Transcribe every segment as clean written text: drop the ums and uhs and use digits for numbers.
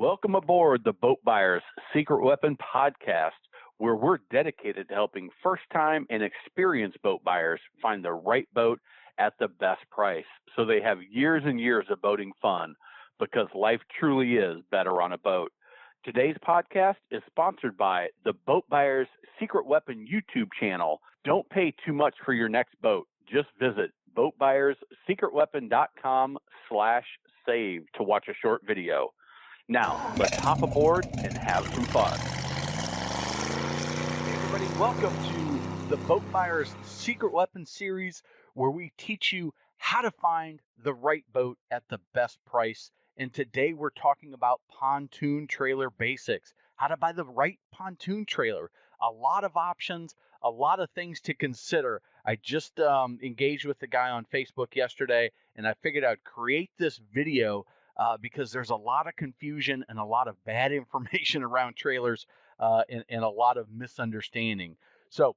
Welcome aboard the Boat Buyers Secret Weapon podcast, where we're dedicated to helping first-time and experienced boat buyers find the right boat at the best price so they have years and years of boating fun, because life truly is better on a boat. Today's podcast is sponsored by the Boat Buyers Secret Weapon YouTube channel. Don't pay too much for your next boat. Just visit boatbuyerssecretweapon.com/save to watch a short video. Now, let's hop aboard and have some fun. Hey everybody, welcome to the Boat Buyers Secret Weapon series, where we teach you how to find the right boat at the best price. And today we're talking about pontoon trailer basics, how to buy the right pontoon trailer. A lot of options, a lot of things to consider. I just engaged with the guy on Facebook yesterday, and I figured I'd create this video because there's a lot of confusion and a lot of bad information around trailers and a lot of misunderstanding. So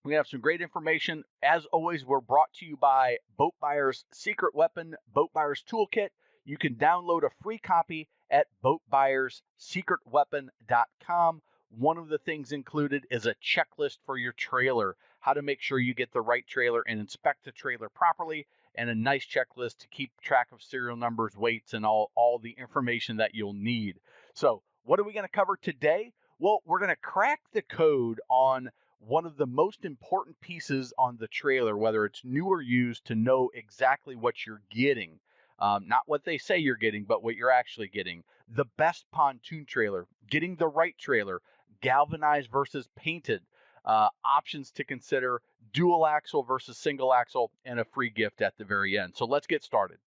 we have some great information. As always, we're brought to you by Boat Buyers Secret Weapon, Boat Buyers Toolkit. You can download a free copy at boatbuyerssecretweapon.com. One of the things included is a checklist for your trailer, how to make sure you get the right trailer and inspect the trailer properly, and a nice checklist to keep track of serial numbers, weights, and all the information that you'll need. So what are we going to cover today? Well, we're going to crack the code on one of the most important pieces on the trailer, whether it's new or used, to know exactly what you're getting. Not what they say you're getting, but what you're actually getting. The best pontoon trailer, getting the right trailer, galvanized versus painted, options to consider, dual axle versus single axle, and a free gift at the very end. So let's get started.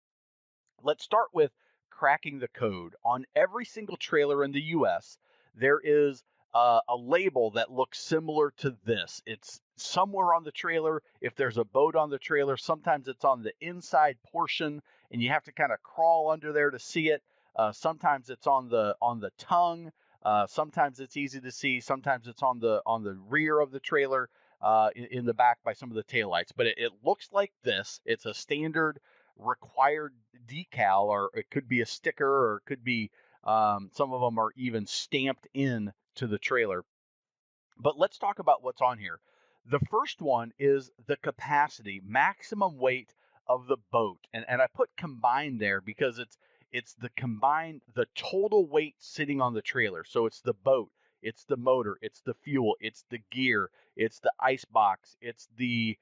Let's start with cracking the code. On every single trailer in the U.S., there is a label that looks similar to this. It's somewhere on the trailer. If there's a boat on the trailer, sometimes it's on the inside portion, and you have to kind of crawl under there to see it. Sometimes it's on the tongue. Sometimes it's easy to see. Sometimes it's on the rear of the trailer, in the back by some of the taillights. But it looks like this. It's a standard required decal, or it could be a sticker, or it could be some of them are even stamped in to the trailer. But let's talk about what's on here. The first one is the capacity, maximum weight of the boat. And I put combined there because it's the combined, the total weight sitting on the trailer. So it's the boat, it's the motor, it's the fuel, it's the gear, it's the ice box, it's the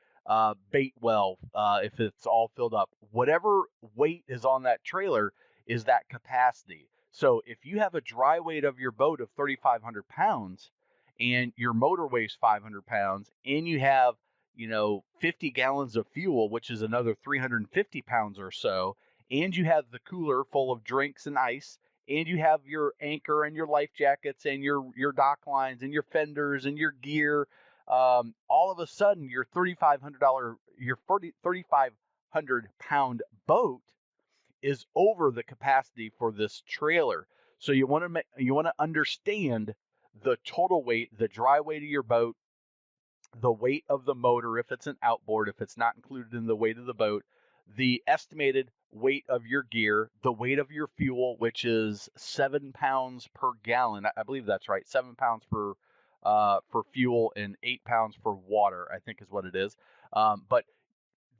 bait well, if it's all filled up. Whatever weight is on that trailer is that capacity. So if you have a dry weight of your boat of 3,500 pounds and your motor weighs 500 pounds and you have 50 gallons of fuel, which is another 350 pounds or so, and you have the cooler full of drinks and ice, and you have your anchor and your life jackets and your dock lines and your fenders and your gear, all of a sudden your $3,500 pound boat is over the capacity for this trailer. So you want to understand the total weight, the dry weight of your boat, the weight of the motor if it's an outboard, if it's not included in the weight of the boat, the estimated weight of your gear, the weight of your fuel, which is 7 pounds per gallon. I believe that's right. 7 pounds for fuel and 8 pounds for water, I think is what it is. But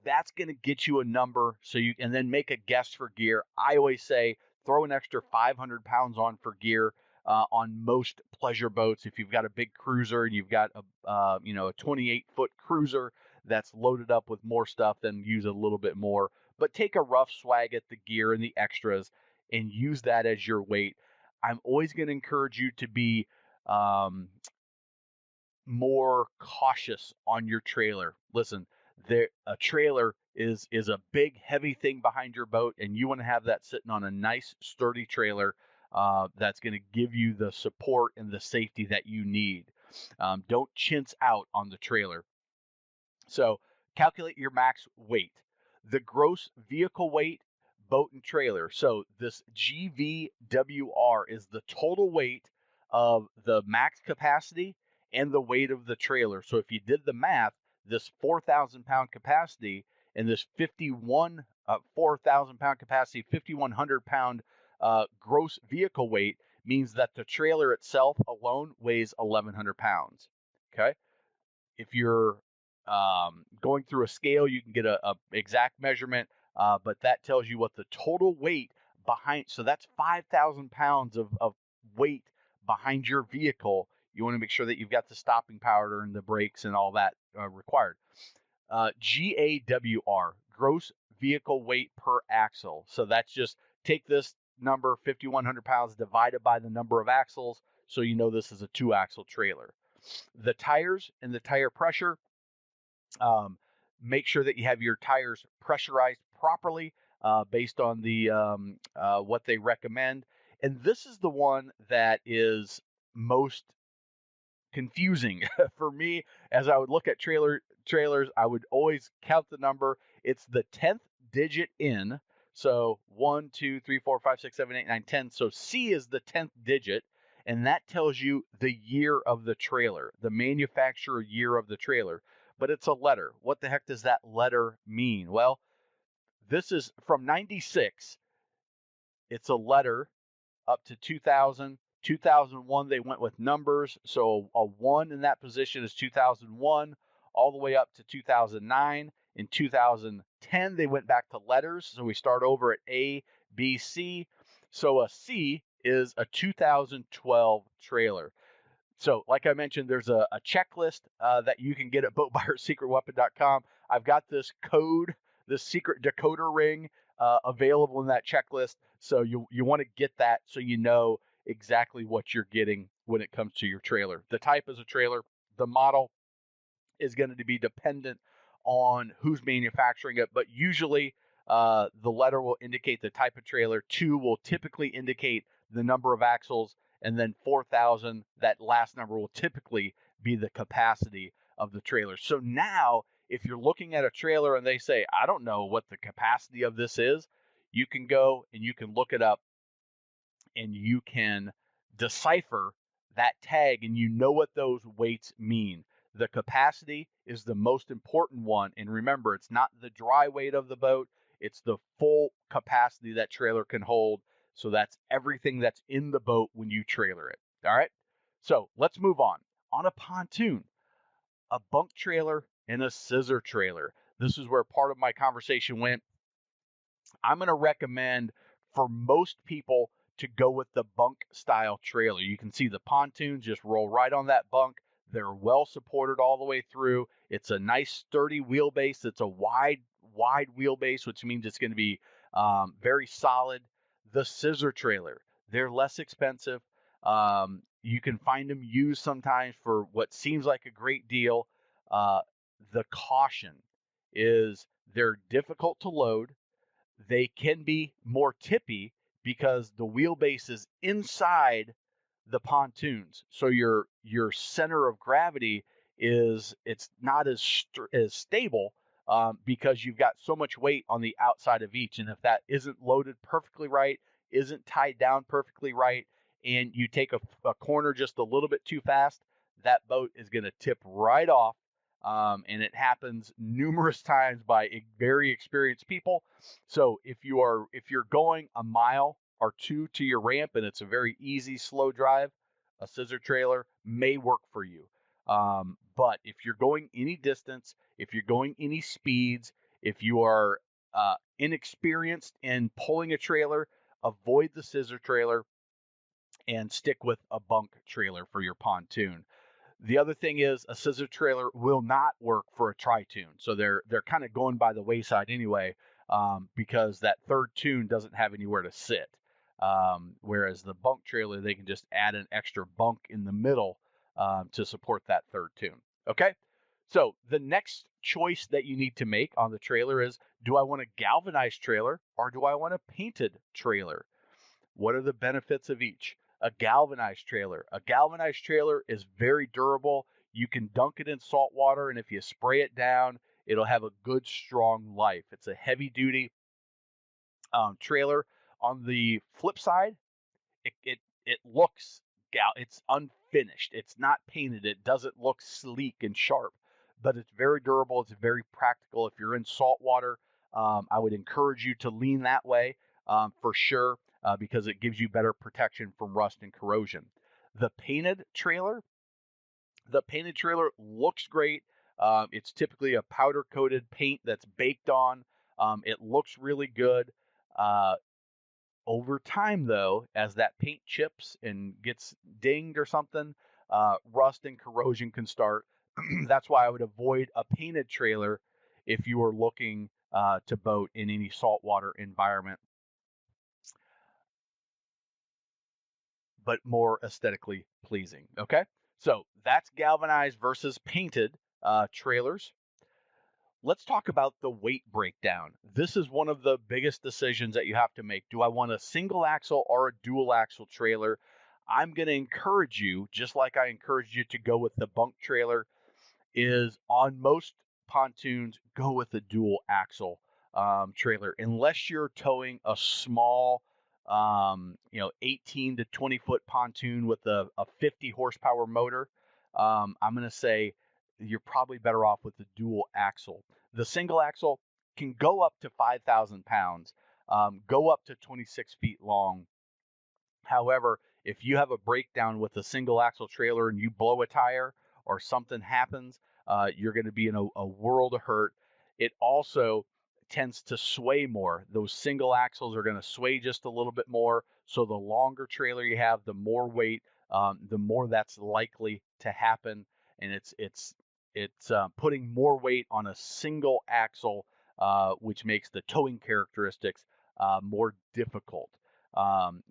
that's going to get you a number, so you can then make a guess for gear. I always say throw an extra 500 pounds on for gear on most pleasure boats. If you've got a big cruiser and you've got a 28-foot cruiser that's loaded up with more stuff, then use a little bit more. But take a rough swag at the gear and the extras and use that as your weight. I'm always going to encourage you to be more cautious on your trailer. Listen, a trailer is a big, heavy thing behind your boat, and you want to have that sitting on a nice, sturdy trailer that's going to give you the support and the safety that you need. Don't chintz out on the trailer. So calculate your max weight. The gross vehicle weight, boat and trailer. So this GVWR is the total weight of the max capacity and the weight of the trailer. So if you did the math, this 4,000 pound capacity and this 4,000 pound capacity, 5,100 pound gross vehicle weight means that the trailer itself alone weighs 1,100 pounds. Okay. If you're going through a scale, you can get a exact measurement, but that tells you what the total weight behind. So that's 5,000 pounds of weight behind your vehicle. You want to make sure that you've got the stopping power and the brakes and all that required. GAWR, gross vehicle weight per axle. So that's just take this number, 5,100 pounds, divided by the number of axles, so you know this is a 2-axle trailer. The tires and the tire pressure, make sure that you have your tires pressurized properly based on the what they recommend. And this is the one that is most confusing for me. As I would look at trailers, I would always count the number. It's the 10th digit in. So 1, 2, 3, 4, 5, 6, 7, 8, 9, 10. So C is the 10th digit, and that tells you the year of the trailer, the manufacturer year of the trailer. But it's a letter. What the heck does that letter mean? Well, this is from 96. It's a letter up to 2000. 2001, they went with numbers. So a 1 in that position is 2001, all the way up to 2009. In 2010, they went back to letters. So we start over at A, B, C. So a C is a 2012 trailer. So, like I mentioned, there's a checklist that you can get at boatbuyerssecretweapon.com. I've got this code, this secret decoder ring available in that checklist. So you want to get that so you know exactly what you're getting when it comes to your trailer. The type is a trailer. The model is going to be dependent on who's manufacturing it, but usually the letter will indicate the type of trailer. 2 will typically indicate the number of axles, and then 4,000, that last number will typically be the capacity of the trailer. So now, if you're looking at a trailer and they say, I don't know what the capacity of this is, you can go and you can look it up and you can decipher that tag, and you know what those weights mean. The capacity is the most important one. And remember, it's not the dry weight of the boat, it's the full capacity that trailer can hold. So that's everything that's in the boat when you trailer it. All right. So let's move on. On a pontoon, a bunk trailer and a scissor trailer. This is where part of my conversation went. I'm going to recommend for most people to go with the bunk style trailer. You can see the pontoons just roll right on that bunk. They're well supported all the way through. It's a nice sturdy wheelbase. It's a wide wheelbase, which means it's going to be very solid. The scissor trailer, they're less expensive. You can find them used sometimes for what seems like a great deal. The caution is they're difficult to load. They can be more tippy because the wheelbase is inside the pontoons. So your center of gravity it's not as stable because you've got so much weight on the outside of each. And if that isn't loaded perfectly right, isn't tied down perfectly right, and you take a corner just a little bit too fast, that boat is going to tip right off. And it happens numerous times by very experienced people. So if you're going a mile or 2 to your ramp and it's a very easy, slow drive, a scissor trailer may work for you. But if you're going any distance, if you're going any speeds, if you are inexperienced in pulling a trailer, avoid the scissor trailer and stick with a bunk trailer for your pontoon. The other thing is a scissor trailer will not work for a tri-tune. So they're kind of going by the wayside anyway, because that third tune doesn't have anywhere to sit. Whereas the bunk trailer, they can just add an extra bunk in the middle to support that third tune. Okay. So the next choice that you need to make on the trailer is, do I want a galvanized trailer or do I want a painted trailer? What are the benefits of each? A galvanized trailer. A galvanized trailer is very durable. You can dunk it in salt water, and if you spray it down, it'll have a good, strong life. It's a heavy-duty trailer. On the flip side, it looks it's unfinished. It's not painted. It doesn't look sleek and sharp, but it's very durable. It's very practical. If you're in salt water, I would encourage you to lean that way for sure. because it gives you better protection from rust and corrosion. The painted trailer looks great. It's typically a powder coated paint that's baked on. It looks really good. Over time, though, as that paint chips and gets dinged or something, rust and corrosion can start. That's why I would avoid a painted trailer if you are looking to boat in any saltwater environment, but more aesthetically pleasing. Okay, so that's galvanized versus painted trailers. Let's talk about the weight breakdown. This is one of the biggest decisions that you have to make. Do I want a single axle or a dual axle trailer? I'm going to encourage you, just like I encouraged you to go with the bunk trailer, is on most pontoons, go with a dual axle trailer, unless you're towing a small, 18 to 20 foot pontoon with a 50 horsepower motor. I'm going to say you're probably better off with the dual axle. The single axle can go up to 5,000 pounds, go up to 26 feet long. However, if you have a breakdown with a single axle trailer and you blow a tire or something happens, you're going to be in a world of hurt. It also tends to sway more. Those single axles are going to sway just a little bit more. So the longer trailer you have, the more weight, the more that's likely to happen. And it's putting more weight on a single axle, which makes the towing characteristics more difficult.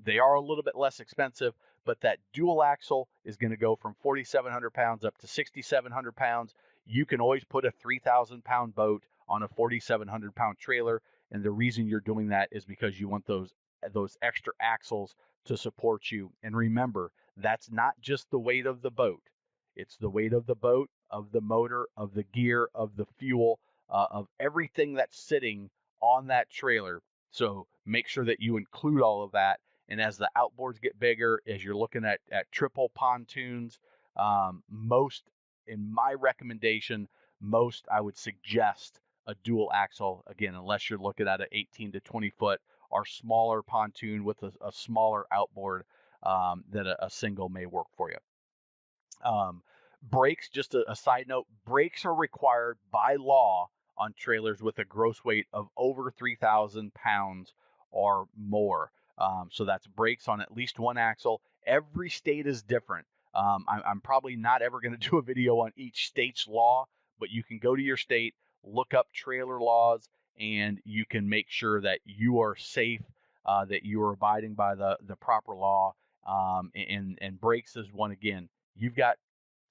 They are a little bit less expensive, but that dual axle is going to go from 4,700 pounds up to 6,700 pounds. You can always put a 3,000 pound boat on a 4,700 pound trailer. And the reason you're doing that is because you want those extra axles to support you. And remember, that's not just the weight of the boat. It's the weight of the boat, of the motor, of the gear, of the fuel, of everything that's sitting on that trailer. So make sure that you include all of that. And as the outboards get bigger, as you're looking at triple pontoons, in my recommendation, I would suggest a dual axle, again, unless you're looking at an 18 to 20 foot or smaller pontoon with a smaller outboard, that a single may work for you. Brakes, just a side note, brakes are required by law on trailers with a gross weight of over 3,000 pounds or more. So that's brakes on at least one axle. Every state is different. I'm probably not ever going to do a video on each state's law, but you can go to your state, look up trailer laws, and you can make sure that you are safe, that you are abiding by the proper law. And brakes is one. Again, you've got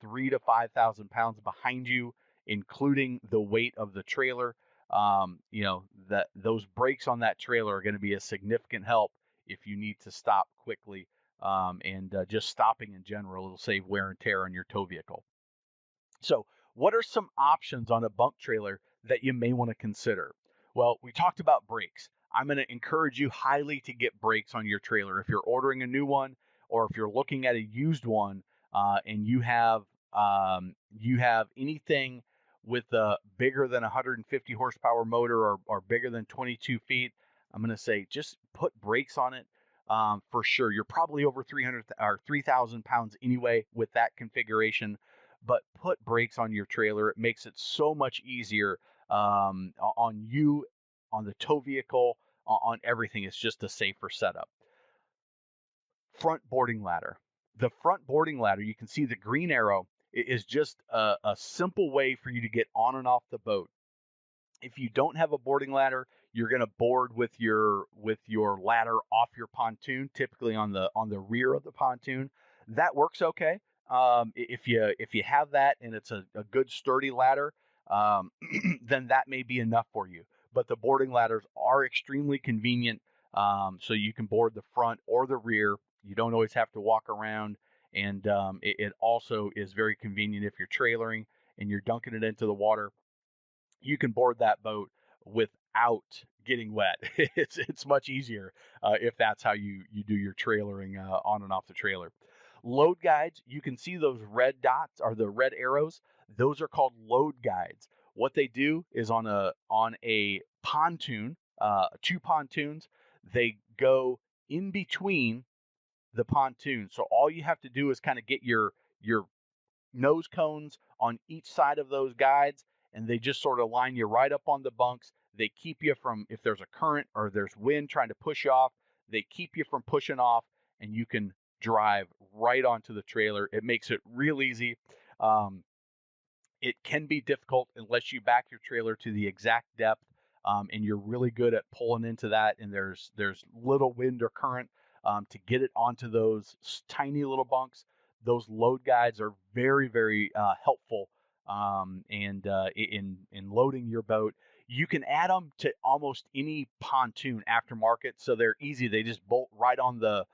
3,000 to 5,000 pounds behind you, including the weight of the trailer. That those brakes on that trailer are going to be a significant help if you need to stop quickly, and just stopping in general, it'll save wear and tear on your tow vehicle. So what are some options on a bunk trailer that you may want to consider? Well, we talked about brakes. I'm going to encourage you highly to get brakes on your trailer. If you're ordering a new one, or if you're looking at a used one, and you have anything with a bigger than 150 horsepower motor, or bigger than 22 feet, I'm going to say just put brakes on it. For sure, you're probably over 300 or 3,000 pounds anyway with that configuration, but put brakes on your trailer. It makes it so much easier, on you, on the tow vehicle, on everything. It's just a safer setup. Front boarding ladder. The front boarding ladder, you can see the green arrow, is just a simple way for you to get on and off the boat. If you don't have a boarding ladder, you're going to board with your ladder off your pontoon, typically on the rear of the pontoon. That works okay. If you have that and it's a good sturdy ladder, then that may be enough for you. But the boarding ladders are extremely convenient, so you can board the front or the rear. You don't always have to walk around, and it also is very convenient if you're trailering and you're dunking it into the water. You can board that boat without getting wet. It's much easier if that's how you do your trailering on and off the trailer. Load guides, you can see those red dots, or the red arrows. Those are called load guides. What they do is on a pontoon, two pontoons, they go in between the pontoon. So all you have to do is kind of get your nose cones on each side of those guides, and they just sort of line you right up on the bunks. They keep you from, if there's a current or there's wind trying to push you off, they keep you from pushing off, and you can drive right onto the trailer. It makes it real easy. It can be difficult unless you back your trailer to the exact depth, and you're really good at pulling into that, and there's little wind or current to get it onto those tiny little bunks. Those load guides are very, very helpful, and in loading your boat. You can add them to almost any pontoon aftermarket, so they're easy. They just bolt right on the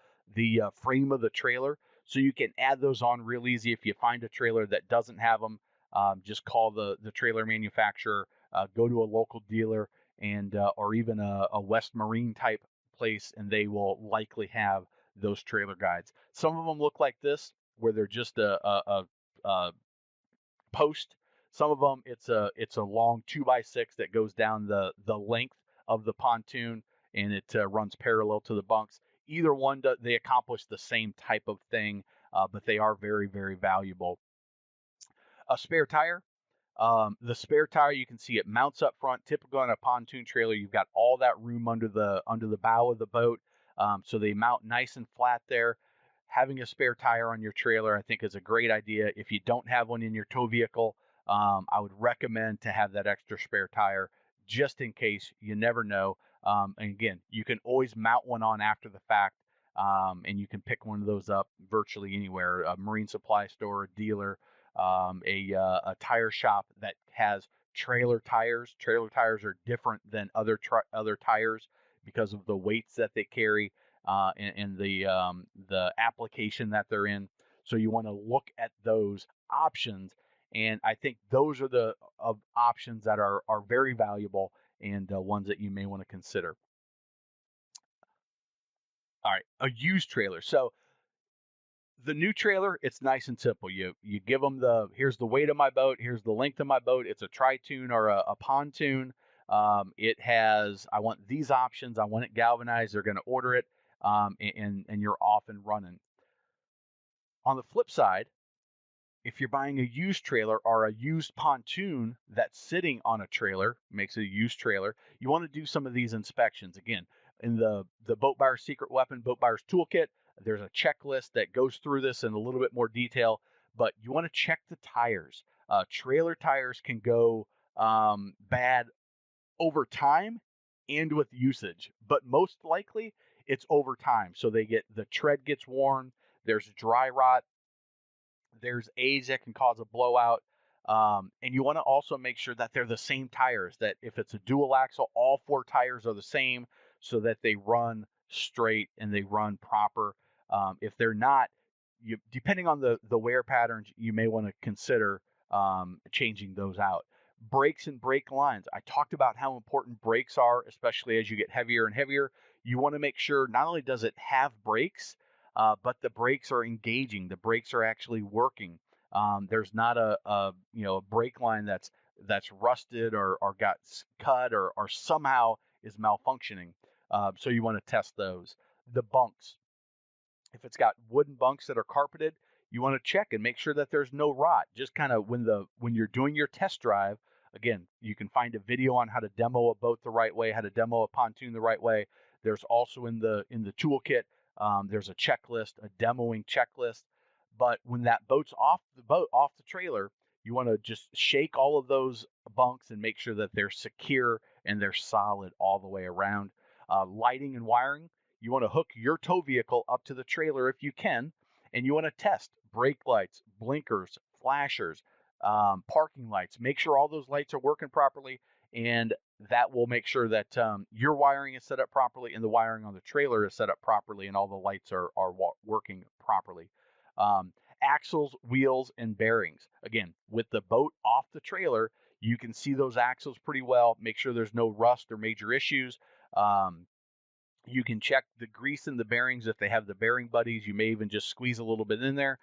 frame of the trailer, so you can add those on real easy. If you find a trailer that doesn't have them, just call the trailer manufacturer, go to a local dealer, and or even a West Marine type place, and they will likely have those trailer guides. Some of them look like this, where they're just a post. Some of them it's a long 2x6 that goes down the length of the pontoon, and it runs parallel to the bunks. Either one, they accomplish the same type of thing, but they are very, very valuable. A spare tire. The spare tire, you can see it mounts up front. Typically on a pontoon trailer, you've got all that room under the bow of the boat, so they mount nice and flat there. Having a spare tire on your trailer, I think, is a great idea. If you don't have one in your tow vehicle, I would recommend to have that extra spare tire just in case. You never know. And again, you can always mount one on after the fact, and you can pick one of those up virtually anywhere, a marine supply store, a dealer, a tire shop that has trailer tires. Trailer tires are different than other tires because of the weights that they carry, and the application that they're in. So you want to look at those options, and I think those are the options that are very valuable, and ones that you may want to consider. All right, a used trailer. So the new trailer, it's nice and simple. You give them here's the weight of my boat, here's the length of my boat. It's a tri-toon or a pontoon. It has, I want these options. I want it galvanized. They're going to order it, and you're off and running. On the flip side, if you're buying a used trailer or a used pontoon that's sitting on a trailer, makes it a used trailer, you want to do some of these inspections. Again, in the Boat Buyer's Secret Weapon, Boat Buyer's Toolkit, there's a checklist that goes through this in a little bit more detail, but you want to check the tires. Trailer tires can go bad over time and with usage, but most likely it's over time. So the tread gets worn, there's dry rot, there's age that can cause a blowout. And you want to also make sure that they're the same tires, that if it's a dual axle, all four tires are the same so that they run straight and they run proper. If they're not, depending on the wear patterns, you may want to consider changing those out. Brakes and brake lines. I talked about how important brakes are, especially as you get heavier and heavier. You want to make sure not only does it have brakes, but the brakes are engaging. The brakes are actually working. There's not a brake line that's rusted or got cut or somehow is malfunctioning. So you want to test those. The bunks. If it's got wooden bunks that are carpeted, you want to check and make sure that there's no rot. Just kind of when you're doing your test drive, again, you can find a video on how to demo a boat the right way, how to demo a pontoon the right way. There's also in the toolkit, there's a checklist, a demoing checklist. But when that boat's off the trailer, you want to just shake all of those bunks and make sure that they're secure and they're solid all the way around. Lighting and wiring. You want to hook your tow vehicle up to the trailer if you can, and you want to test brake lights, blinkers, flashers, parking lights. Make sure all those lights are working properly, and that will make sure that your wiring is set up properly and the wiring on the trailer is set up properly and all the lights are working properly. Axles, wheels, and bearings. Again, with the boat off the trailer, you can see those axles pretty well. Make sure there's no rust or major issues. You can check the grease in the bearings if they have the bearing buddies. You may even just squeeze a little bit in there,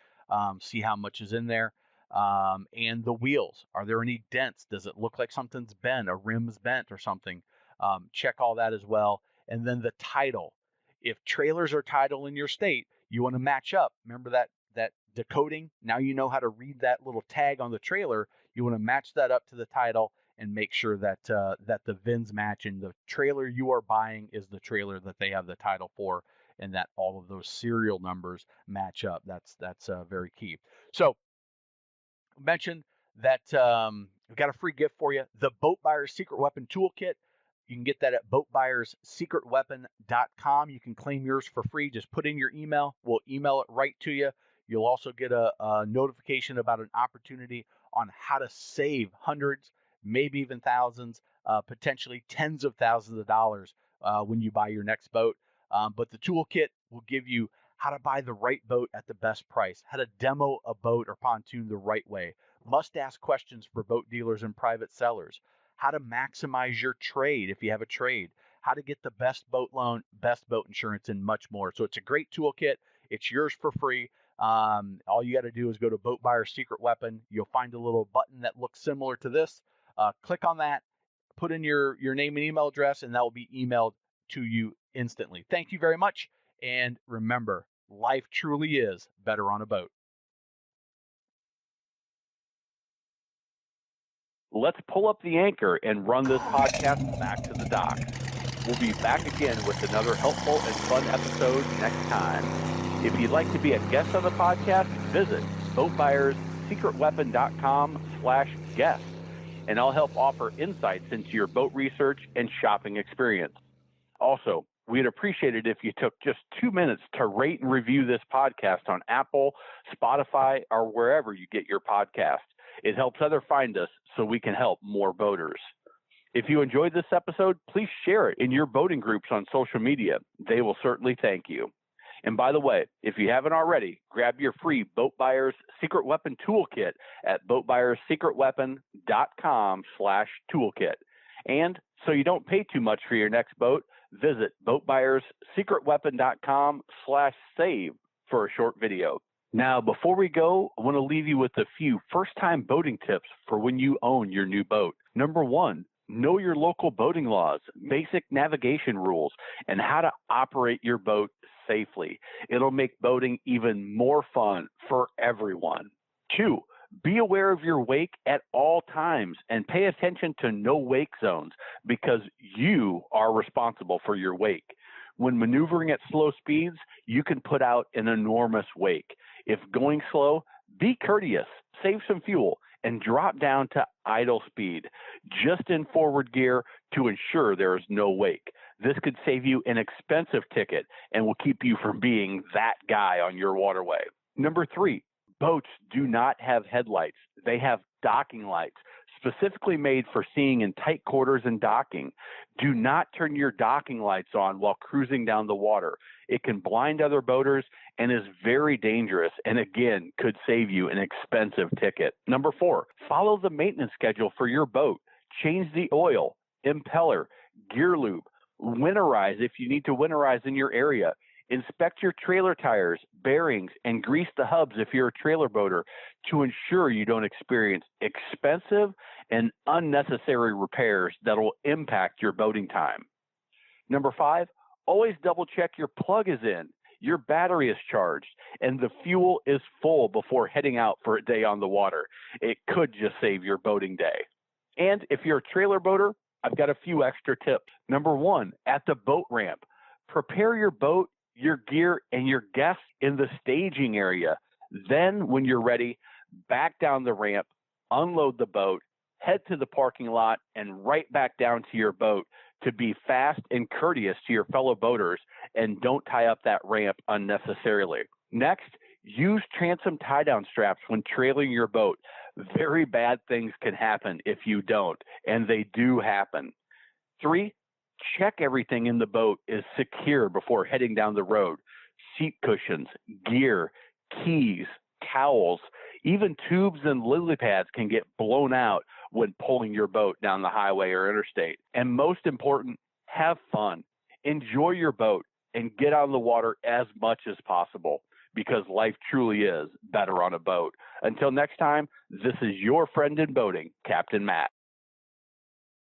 see how much is in there. And the wheels, are there any dents? Does it look like something's bent, a rim's bent or something? Check all that as well. And then the title. If trailers are titled in your state, you want to match up. Remember that decoding? Now you know how to read that little tag on the trailer. You want to match that up to the title and make sure that that the VINs match and the trailer you are buying is the trailer that they have the title for, and that all of those serial numbers match up. That's very key. So mention that we've got a free gift for you, the Boat Buyer's Secret Weapon Toolkit. You can get that at boatbuyerssecretweapon.com. You can claim yours for free. Just put in your email. We'll email it right to you. You'll also get a notification about an opportunity on how to save hundreds, maybe even thousands, potentially tens of thousands of dollars when you buy your next boat. But the toolkit will give you how to buy the right boat at the best price, how to demo a boat or pontoon the right way, must-ask questions for boat dealers and private sellers, how to maximize your trade if you have a trade, how to get the best boat loan, best boat insurance, and much more. So it's a great toolkit. It's yours for free. All you got to do is go to Boat Buyer's Secret Weapon. You'll find a little button that looks similar to this. Click on that, put in your name and email address, and that will be emailed to you instantly. Thank you very much. And remember, life truly is better on a boat. Let's pull up the anchor and run this podcast back to the docks. We'll be back again with another helpful and fun episode next time. If you'd like to be a guest on the podcast, visit boatbuyerssecretweapon.com/guest, and I'll help offer insights into your boat research and shopping experience. Also, we'd appreciate it if you took just 2 minutes to rate and review this podcast on Apple, Spotify, or wherever you get your podcast. It helps others find us so we can help more boaters. If you enjoyed this episode, please share it in your boating groups on social media. They will certainly thank you. And by the way, if you haven't already, grab your free Boat Buyer's Secret Weapon Toolkit at boatbuyerssecretweapon.com/toolkit. And so you don't pay too much for your next boat, visit boatbuyerssecretweapon.com/save for a short video. Now, before we go, I want to leave you with a few first-time boating tips for when you own your new boat. Number 1, know your local boating laws, basic navigation rules, and how to operate your boat safely. It'll make boating even more fun for everyone. 2, be aware of your wake at all times and pay attention to no wake zones because you are responsible for your wake. When maneuvering at slow speeds, you can put out an enormous wake. If going slow, be courteous, save some fuel, and drop down to idle speed, just in forward gear to ensure there is no wake. This could save you an expensive ticket and will keep you from being that guy on your waterway. Number 3, boats do not have headlights. They have docking lights, specifically made for seeing in tight quarters and docking. Do not turn your docking lights on while cruising down the water. It can blind other boaters and is very dangerous and, again, could save you an expensive ticket. Number 4, follow the maintenance schedule for your boat. Change the oil, impeller, gear lube, winterize if you need to winterize in your area. Inspect your trailer tires, bearings, and grease the hubs if you're a trailer boater to ensure you don't experience expensive and unnecessary repairs that will impact your boating time. Number 5, always double check your plug is in, your battery is charged, and the fuel is full before heading out for a day on the water. It could just save your boating day. And if you're a trailer boater, I've got a few extra tips. Number 1, at the boat ramp, prepare your boat, your gear, and your guests in the staging area. Then, when you're ready, back down the ramp, unload the boat, head to the parking lot, and right back down to your boat to be fast and courteous to your fellow boaters and don't tie up that ramp unnecessarily. Next, use transom tie-down straps when trailing your boat. Very bad things can happen if you don't, and they do happen. 3, check everything in the boat is secure before heading down the road. Seat cushions, gear, keys, towels, even tubes and lily pads can get blown out when pulling your boat down the highway or interstate. And most important, have fun. Enjoy your boat and get on the water as much as possible because life truly is better on a boat. Until next time, this is your friend in boating, Captain Matt.